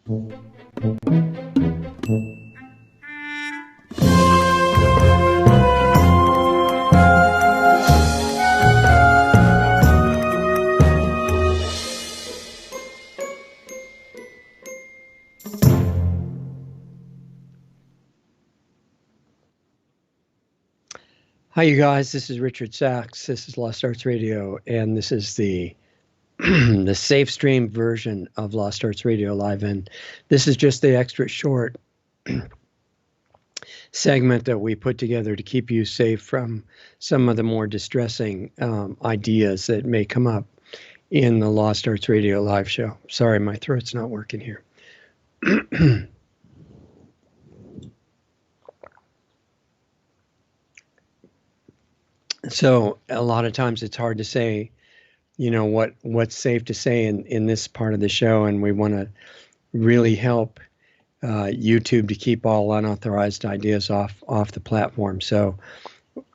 Hi, you guys. This is Richard Sachs. This is Lost Arts Radio, and this is the the safe stream version of Lost Arts Radio Live. And this is just the extra short segment that we put together to keep you safe from some of the more distressing ideas that may come up in the Lost Arts Radio Live show. Sorry, my throat's not working here. So a lot of times it's hard to say, you know, what's safe to say in this part of the show, and we want to really help YouTube to keep all unauthorized ideas off the platform. So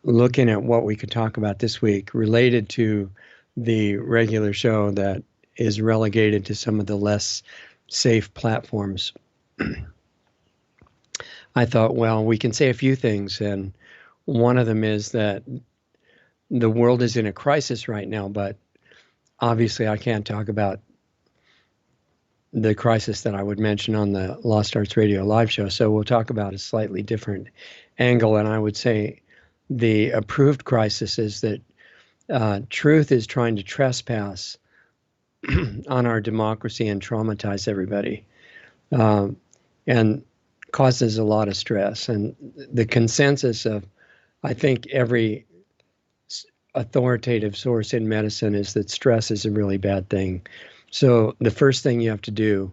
looking at what we could talk about this week related to the regular show that is relegated to some of the less safe platforms, I thought, well, we can say a few things, and one of them is that the world is in a crisis right now, but obviously I can't talk about the crisis that I would mention on the Lost Arts Radio Live show. So we'll talk about a slightly different angle. And I would say the approved crisis is that truth is trying to trespass on our democracy and traumatize everybody, and causes a lot of stress. And the consensus of, I think, every authoritative source in medicine is that stress is a really bad thing. So the first thing you have to do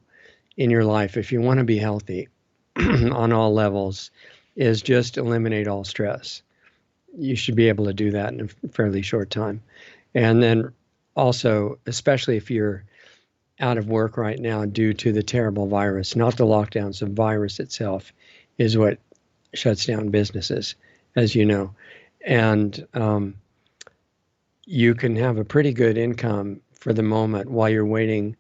in your life, if you want to be healthy on all levels, is just eliminate all stress. You should be able to do that in a fairly short time. And then also, especially if you're out of work right now due to the terrible virus, not the lockdowns, the virus itself is what shuts down businesses, as you know. And you can have a pretty good income for the moment while you're waiting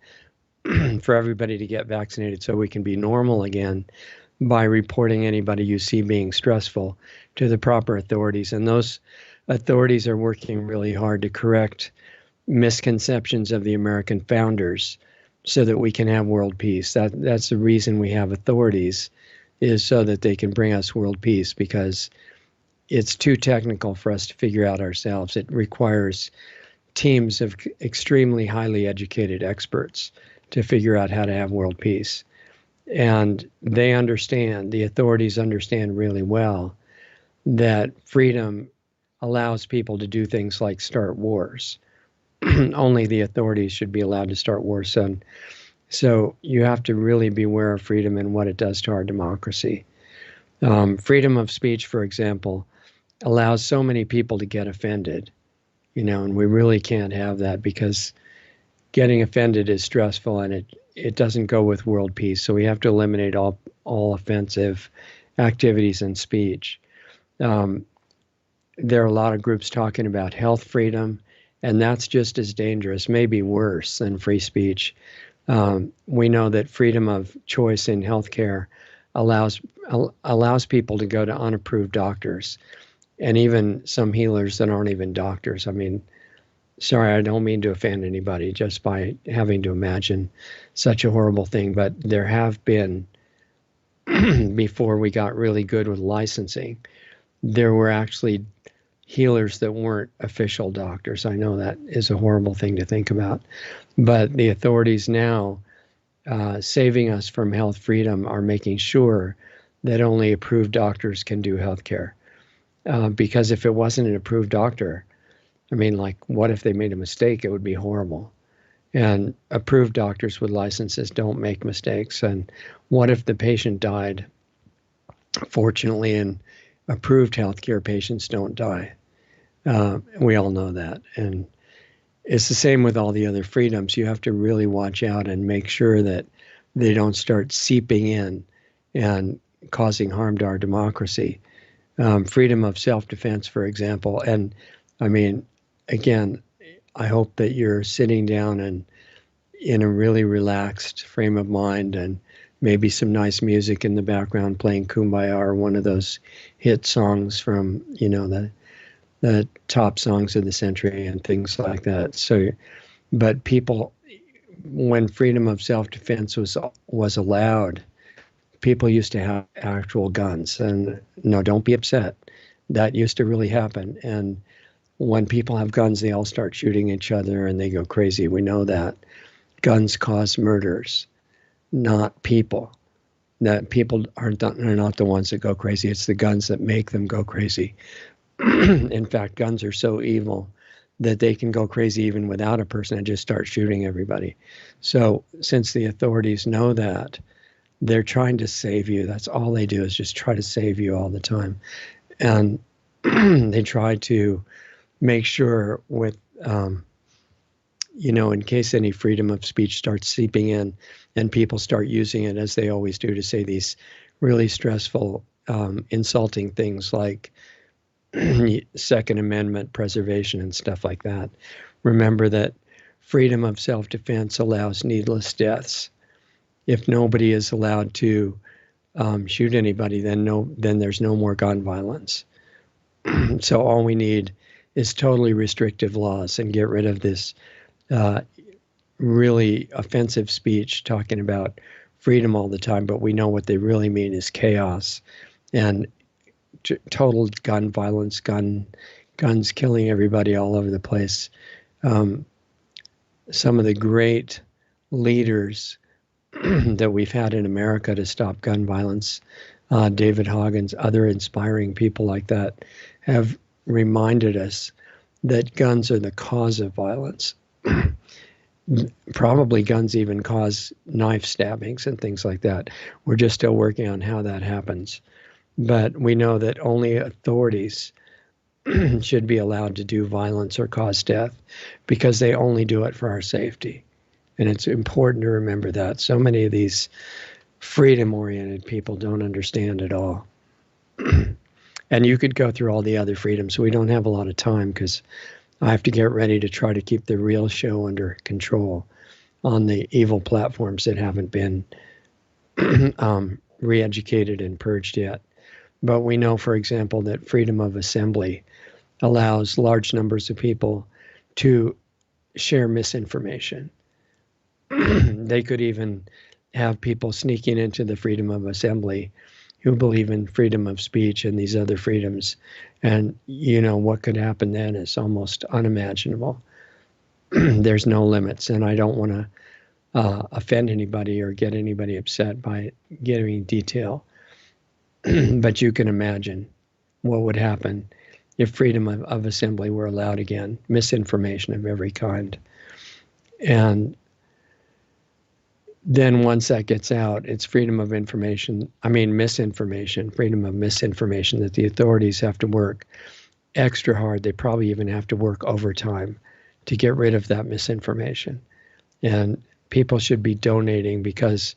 for everybody to get vaccinated so we can be normal again by reporting anybody you see being stressful to the proper authorities. And those authorities are working really hard to correct misconceptions of the American founders so that we can have world peace. That's the reason we have authorities, is so that they can bring us world peace, because it's too technical for us to figure out ourselves. It requires teams of extremely highly educated experts to figure out how to have world peace. And they understand, the authorities understand really well, that freedom allows people to do things like start wars. Only the authorities should be allowed to start wars. So you have to really beware of freedom and what it does to our democracy. Freedom of speech, for example, allows so many people to get offended, you know, and we really can't have that, because getting offended is stressful and it doesn't go with world peace. So we have to eliminate all offensive activities and speech. There are a lot of groups talking about health freedom, and that's just as dangerous, maybe worse than free speech. We know that freedom of choice in healthcare allows people to go to unapproved doctors, and even some healers that aren't even doctors. I mean, sorry, I don't mean to offend anybody just by having to imagine such a horrible thing, but there have been, before we got really good with licensing, there were actually healers that weren't official doctors. I know that is a horrible thing to think about, but the authorities now, saving us from health freedom, are making sure that only approved doctors can do healthcare. Because if it wasn't an approved doctor, I mean, like, what if they made a mistake? It would be horrible. And approved doctors with licenses don't make mistakes. And what if the patient died? Fortunately, in approved healthcare, patients don't die. We all know that. And it's the same with all the other freedoms. You have to really watch out and make sure that they don't start seeping in and causing harm to our democracy. Freedom of self-defense, for example. And I mean, again, I hope that you're sitting down and in a really relaxed frame of mind and maybe some nice music in the background playing Kumbaya or one of those hit songs from, the top songs of the century and things like that. So, but people, when freedom of self-defense was allowed, people used to have actual guns. And no, don't be upset. That used to really happen. And when people have guns, they all start shooting each other and they go crazy. We know that. Guns cause murders, not people. That people are not the ones that go crazy. It's the guns that make them go crazy. In fact, guns are so evil that they can go crazy even without a person and just start shooting everybody. So since the authorities know that, they're trying to save you. That's all they do, is just try to save you all the time. And they try to make sure with, in case any freedom of speech starts seeping in and people start using it, as they always do, to say these really stressful, insulting things like Second Amendment preservation and stuff like that. Remember that freedom of self-defense allows needless deaths. If nobody is allowed to shoot anybody, then there's no more gun violence. So all we need is totally restrictive laws and get rid of this really offensive speech talking about freedom all the time. But we know what they really mean is chaos and total gun violence, guns killing everybody all over the place. Some of the great leaders that we've had in America to stop gun violence, David Hoggins, other inspiring people like that, have reminded us that guns are the cause of violence. Probably guns even cause knife stabbings and things like that. We're just still working on how that happens. But we know that only authorities should be allowed to do violence or cause death because they only do it for our safety. And it's important to remember that. So many of these freedom-oriented people don't understand at all. And you could go through all the other freedoms. We don't have a lot of time because I have to get ready to try to keep the real show under control on the evil platforms that haven't been re-educated and purged yet. But we know, for example, that freedom of assembly allows large numbers of people to share misinformation. They could even have people sneaking into the freedom of assembly who believe in freedom of speech and these other freedoms. And, what could happen then is almost unimaginable. There's no limits. And I don't want to offend anybody or get anybody upset by giving detail. But you can imagine what would happen if freedom of assembly were allowed again, misinformation of every kind. And then once that gets out, it's freedom of misinformation, freedom of misinformation, that the authorities have to work extra hard. They probably even have to work overtime to get rid of that misinformation. And people should be donating because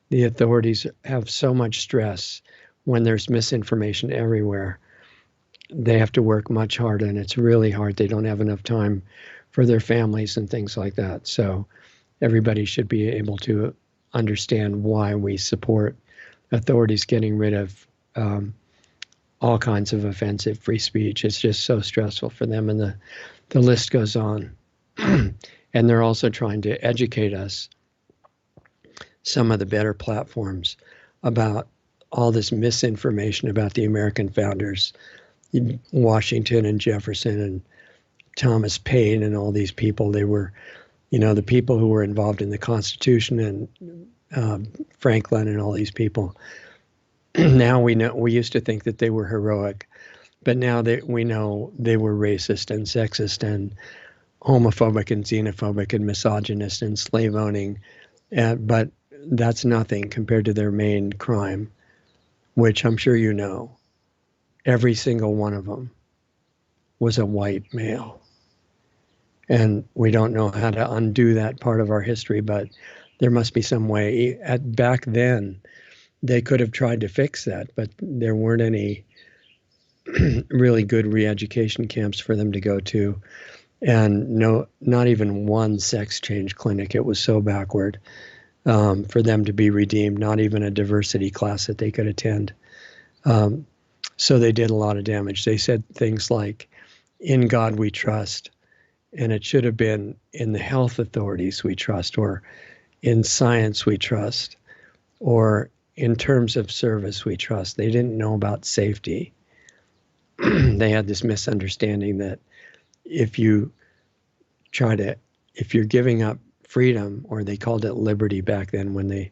the authorities have so much stress when there's misinformation everywhere. They have to work much harder, and it's really hard. They don't have enough time for their families and things like that. So everybody should be able to understand why we support authorities getting rid of all kinds of offensive free speech. It's just so stressful for them, and the list goes on. And they're also trying to educate us, some of the better platforms, about all this misinformation about the American founders, Washington and Jefferson and Thomas Paine and all these people. They were, the people who were involved in the Constitution, and Franklin and all these people. Now we know, we used to think that they were heroic, but now we know they were racist and sexist and homophobic and xenophobic and misogynist and slave owning. But that's nothing compared to their main crime, which I'm sure you know. Every single one of them was a white male. And we don't know how to undo that part of our history, but there must be some way. Back then, they could have tried to fix that, but there weren't any really good re-education camps for them to go to. And not even one sex change clinic. It was so backward. for them to be redeemed, not even a diversity class that they could attend. So they did a lot of damage. They said things like, in God we trust, and it should have been in the health authorities we trust, or in science we trust, or in terms of service we trust. They didn't know about safety. They had this misunderstanding that if you're giving up freedom, or they called it liberty back then when they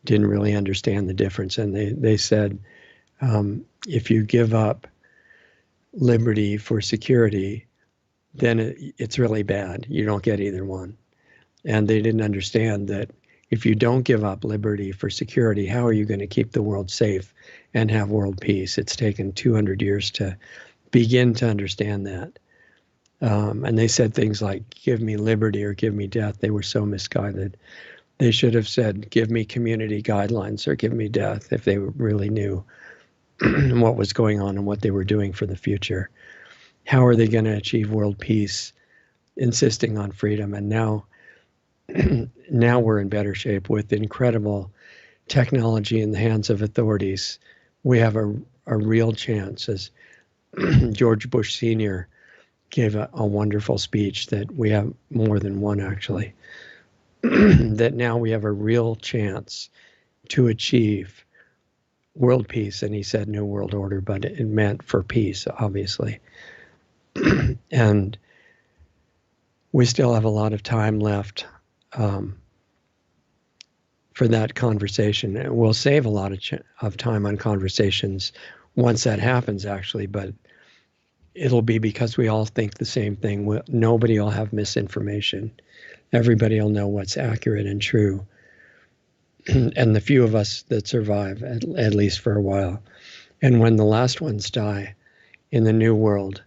didn't really understand the difference. And they said, if you give up liberty for security, then it's really bad. You don't get either one. And they didn't understand that if you don't give up liberty for security, how are you going to keep the world safe and have world peace? It's taken 200 years to begin to understand that. And they said things like, give me liberty or give me death. They were so misguided. They should have said, give me community guidelines or give me death, if they really knew what was going on and what they were doing for the future. How are they going to achieve world peace, insisting on freedom? And now we're in better shape with incredible technology in the hands of authorities. We have a real chance, as George Bush Sr. gave a wonderful speech, that we have more than one actually, that now we have a real chance to achieve world peace. And he said new world order, but it meant for peace, obviously. And we still have a lot of time left for that conversation. And we'll save a lot of time on conversations once that happens, actually, but it'll be because we all think the same thing. Nobody will have misinformation. Everybody will know what's accurate and true. And the few of us that survive, at least for a while. And when the last ones die in the new world,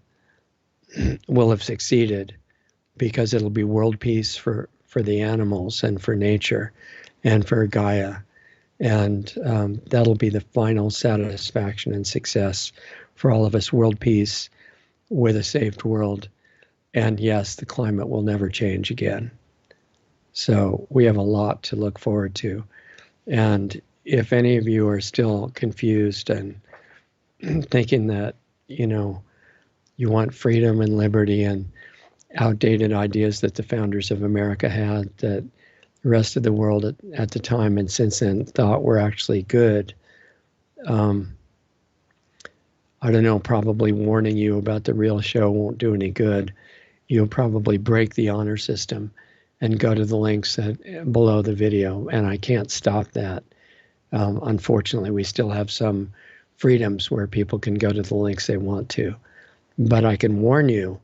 we'll have succeeded, because it'll be world peace for the animals and for nature and for Gaia. And that'll be the final satisfaction and success for all of us, world peace with a saved world. And yes, the climate will never change again. So we have a lot to look forward to. And if any of you are still confused and thinking that, you want freedom and liberty and outdated ideas that the founders of America had, that the rest of the world at the time and since then thought were actually good, I don't know, probably warning you about the real show won't do any good. You'll probably break the honor system and go to the links below the video, and I can't stop that. Unfortunately, we still have some freedoms where people can go to the links they want to. But I can warn you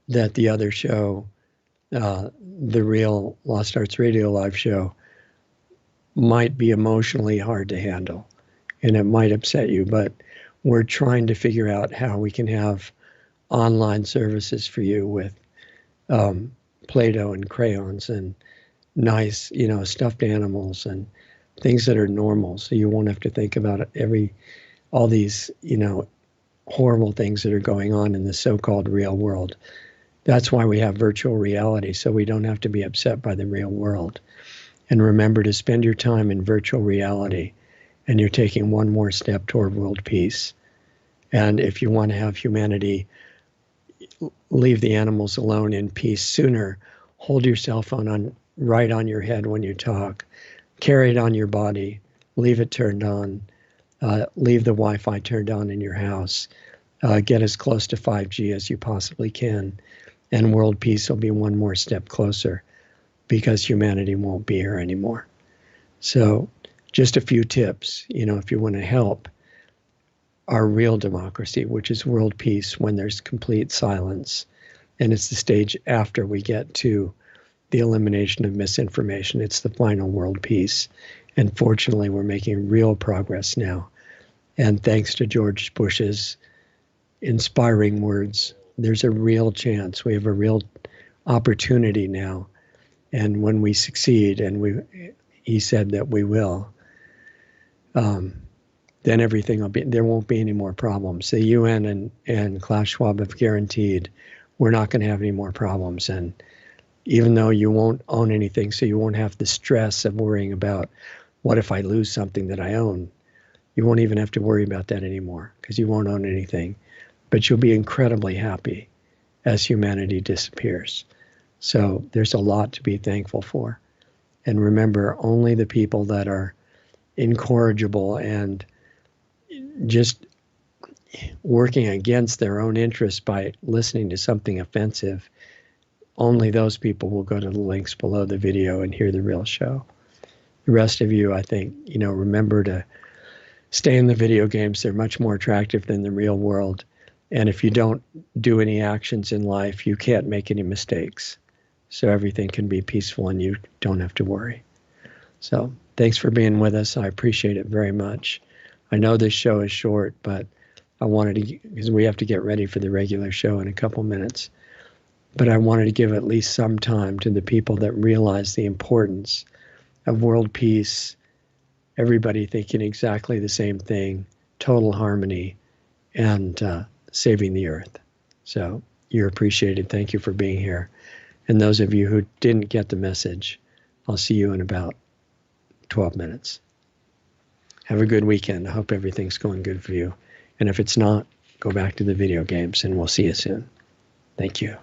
that the other show, the real Lost Arts Radio live show, might be emotionally hard to handle, and it might upset you, but we're trying to figure out how we can have online services for you with Play-Doh and crayons and nice, stuffed animals and things that are normal. So you won't have to think about all these, horrible things that are going on in the so-called real world. That's why we have virtual reality, so we don't have to be upset by the real world. And remember to spend your time in virtual reality, and you're taking one more step toward world peace. And if you want to have humanity leave the animals alone in peace sooner, hold your cell phone right on your head when you talk, carry it on your body, leave it turned on, leave the Wi-Fi turned on in your house, get as close to 5G as you possibly can, and world peace will be one more step closer, because humanity won't be here anymore. So just a few tips, if you want to help our real democracy, which is world peace when there's complete silence. And it's the stage after we get to the elimination of misinformation. It's the final world peace. And fortunately, we're making real progress now. And thanks to George Bush's inspiring words, there's a real chance. We have a real opportunity now. And when we succeed, and he said that we will, then everything there won't be any more problems. The UN and Klaus Schwab have guaranteed we're not going to have any more problems. And even though you won't own anything, so you won't have the stress of worrying about what if I lose something that I own. You won't even have to worry about that anymore because you won't own anything. But you'll be incredibly happy as humanity disappears. So there's a lot to be thankful for. And remember, only the people that are incorrigible and just working against their own interests by listening to something offensive, only those people will go to the links below the video and hear the real show. The rest of you, I think, remember to stay in the video games. They're much more attractive than the real world. And if you don't do any actions in life, you can't make any mistakes. So everything can be peaceful and you don't have to worry. So thanks for being with us. I appreciate it very much. I know this show is short, but I wanted to, because we have to get ready for the regular show in a couple minutes. But I wanted to give at least some time to the people that realize the importance of world peace, everybody thinking exactly the same thing, total harmony, and saving the earth. So you're appreciated. Thank you for being here. And those of you who didn't get the message, I'll see you in about 12 minutes. Have a good weekend. I hope everything's going good for you. And if it's not, go back to the video games and we'll see you soon. Thank you.